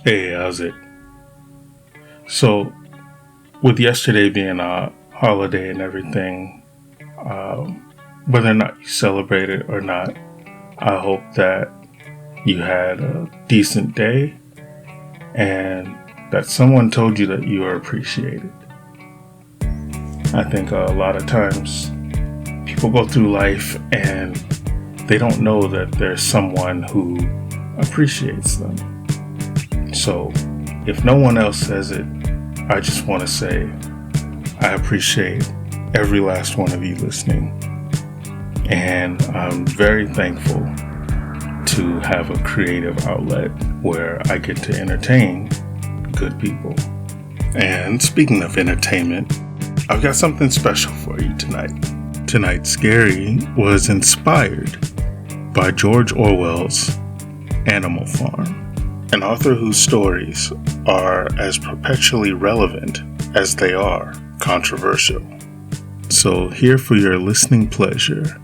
Hey, how's it? So, with yesterday being a holiday and everything, whether or not you celebrate it or not, I hope that you had a decent day and that someone told you that you are appreciated. I think a lot of times people go through life and they don't know that there's someone who appreciates them. So, if no one else says it, I just want to say I appreciate every last one of you listening. And I'm very thankful to have a creative outlet where I get to entertain good people. And speaking of entertainment, I've got something special for you tonight. Tonight's Scary was inspired by George Orwell's Animal Farm, an author whose stories are as perpetually relevant as they are controversial. So here for your listening pleasure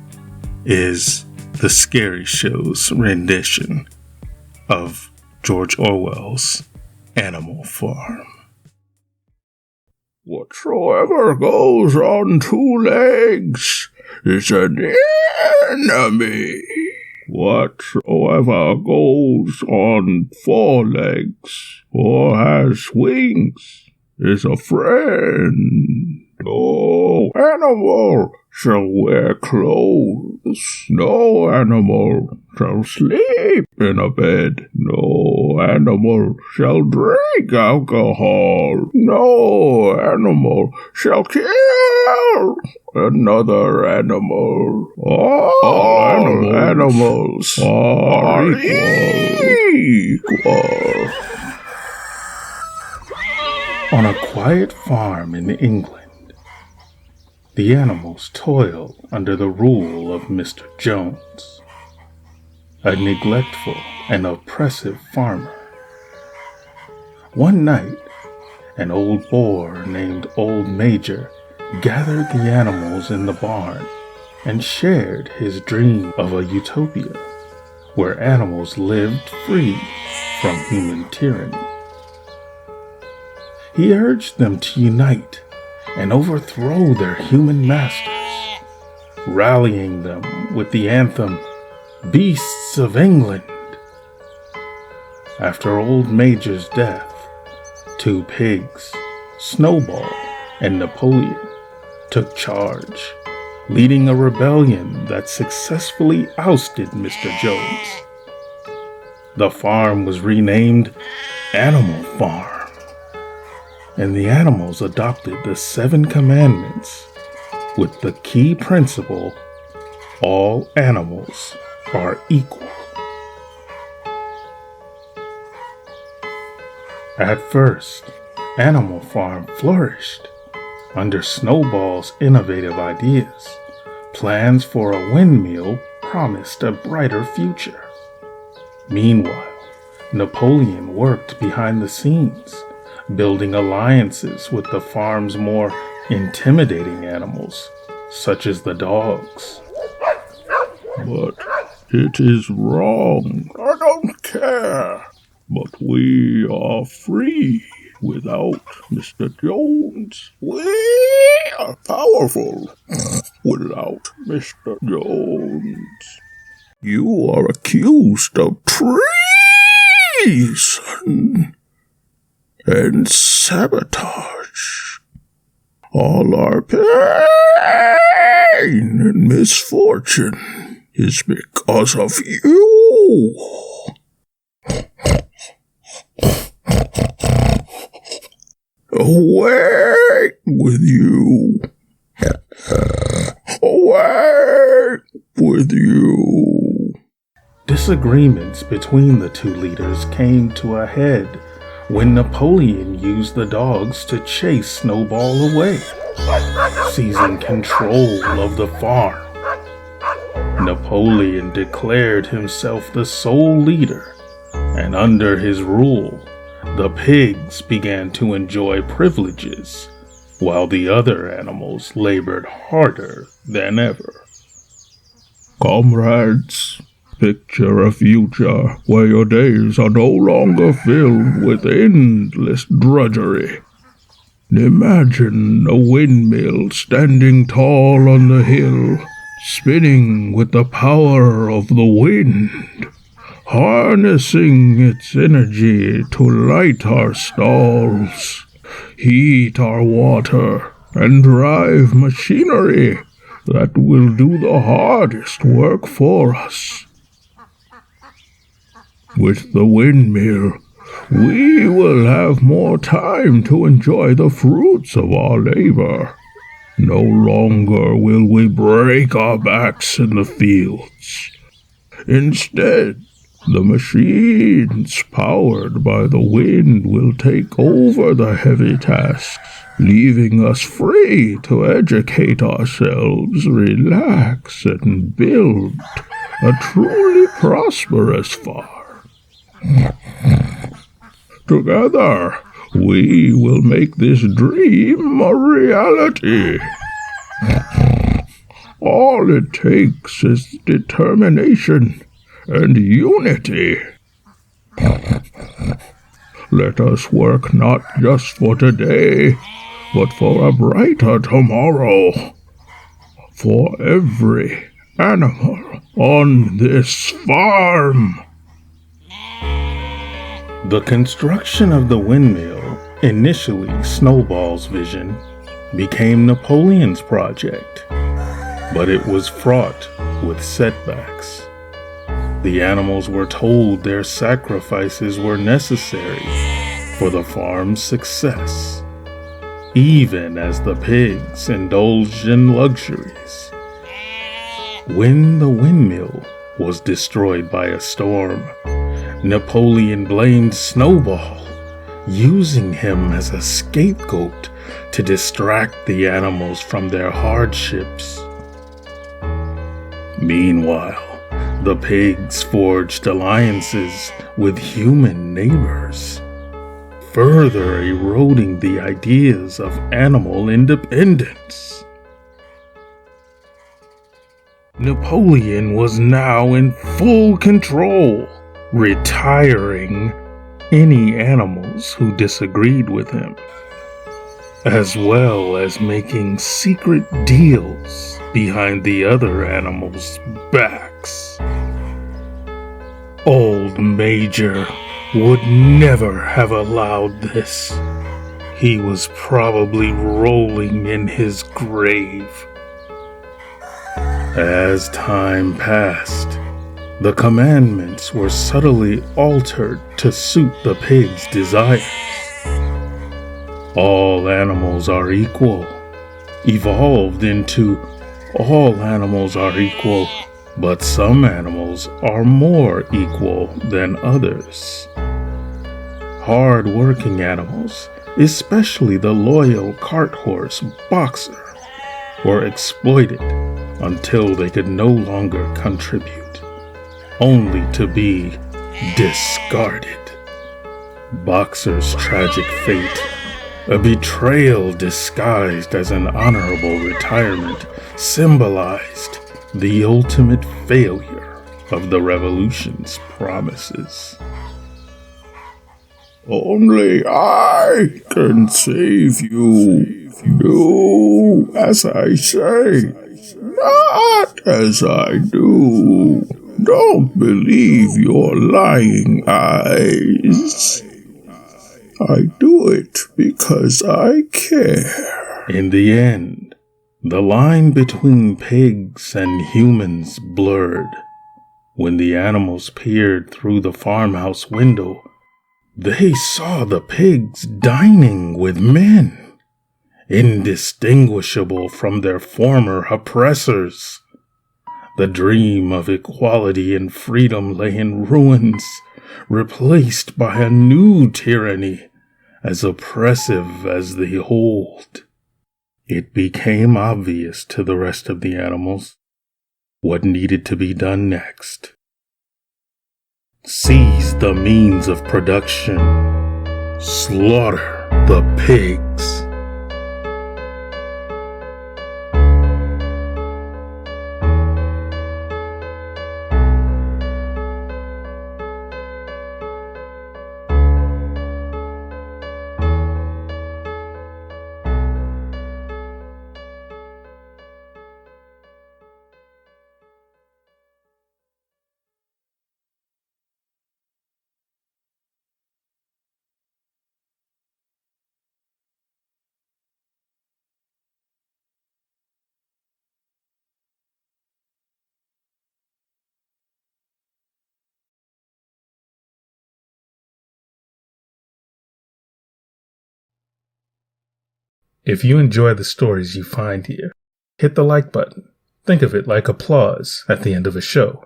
is the Scary Show's rendition of George Orwell's Animal Farm. Whatsoever goes on 2 legs is an enemy. Whatsoever goes on 4 legs or has wings is a friend. No animal shall wear clothes. No animal shall sleep in a bed. No animal shall drink alcohol. No animal shall kill another animal. All animals are equal. On a quiet farm in England, the animals toil under the rule of Mr. Jones, a neglectful and oppressive farmer. One night, an old boar named Old Major gathered the animals in the barn and shared his dream of a utopia where animals lived free from human tyranny. He urged them to unite and overthrow their human masters, rallying them with the anthem, "Beasts of England." After Old Major's death, 2 pigs, Snowball and Napoleon, took charge, leading a rebellion that successfully ousted Mr. Jones. The farm was renamed Animal Farm, and the animals adopted the 7 commandments with the key principle, all animals are equal. At first, Animal Farm flourished under Snowball's innovative ideas. Plans for a windmill promised a brighter future. Meanwhile, Napoleon worked behind the scenes, building alliances with the farm's more intimidating animals, such as the dogs. But it is wrong. I don't care. But we are free without Mr. Jones. We are powerful without Mr. Jones. You are accused of treason and sabotage. All our pain and misfortune is because of you. Away with you. Away with you. Disagreements between the 2 leaders came to a head when Napoleon used the dogs to chase Snowball away, seizing control of the farm. Napoleon declared himself the sole leader, and under his rule, the pigs began to enjoy privileges, while the other animals labored harder than ever. Comrades, Picture a future where your days are no longer filled with endless drudgery. Imagine a windmill standing tall on the hill, spinning with the power of the wind, harnessing its energy to light our stalls, heat our water, and drive machinery that will do the hardest work for us. With the windmill, we will have more time to enjoy the fruits of our labor. No longer will we break our backs in the fields. Instead, the machines powered by the wind will take over the heavy tasks, leaving us free to educate ourselves, relax, and build a truly prosperous farm. Together, we will make this dream a reality. All it takes is determination and unity. Let us work not just for today, but for a brighter tomorrow. For every animal on this farm. The construction of the windmill, initially Snowball's vision, became Napoleon's project, but it was fraught with setbacks. The animals were told their sacrifices were necessary for the farm's success, even as the pigs indulged in luxuries. When the windmill was destroyed by a storm, Napoleon blamed Snowball, using him as a scapegoat to distract the animals from their hardships. Meanwhile, the pigs forged alliances with human neighbors, further eroding the ideas of animal independence. Napoleon was now in full control, retiring any animals who disagreed with him, as well as making secret deals behind the other animals' backs. Old Major would never have allowed this. He was probably rolling in his grave. As time passed, the commandments were subtly altered to suit the pigs' desires. All animals are equal, evolved into all animals are equal, but some animals are more equal than others. Hard-working animals, especially the loyal cart horse Boxer, were exploited until they could no longer contribute, only to be discarded. Boxer's tragic fate, a betrayal disguised as an honorable retirement, symbolized the ultimate failure of the revolution's promises. Only I can save you. Do as I say, not as I do. Don't believe your lying eyes. I do it because I care. In the end, the line between pigs and humans blurred. When the animals peered through the farmhouse window, they saw the pigs dining with men, indistinguishable from their former oppressors. The dream of equality and freedom lay in ruins, replaced by a new tyranny as oppressive as the old. It became obvious to the rest of the animals what needed to be done next. Seize the means of production. Slaughter the pigs. If you enjoy the stories you find here, hit the like button. Think of it like applause at the end of a show.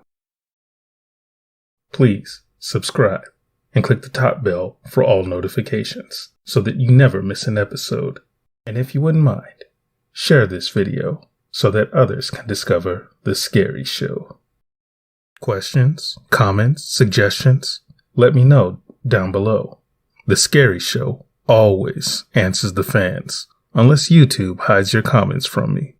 Please subscribe and click the top bell for all notifications so that you never miss an episode. And if you wouldn't mind, share this video so that others can discover The Scary Show. Questions, comments, suggestions? Let me know down below. The Scary Show always answers the fans, unless YouTube hides your comments from me.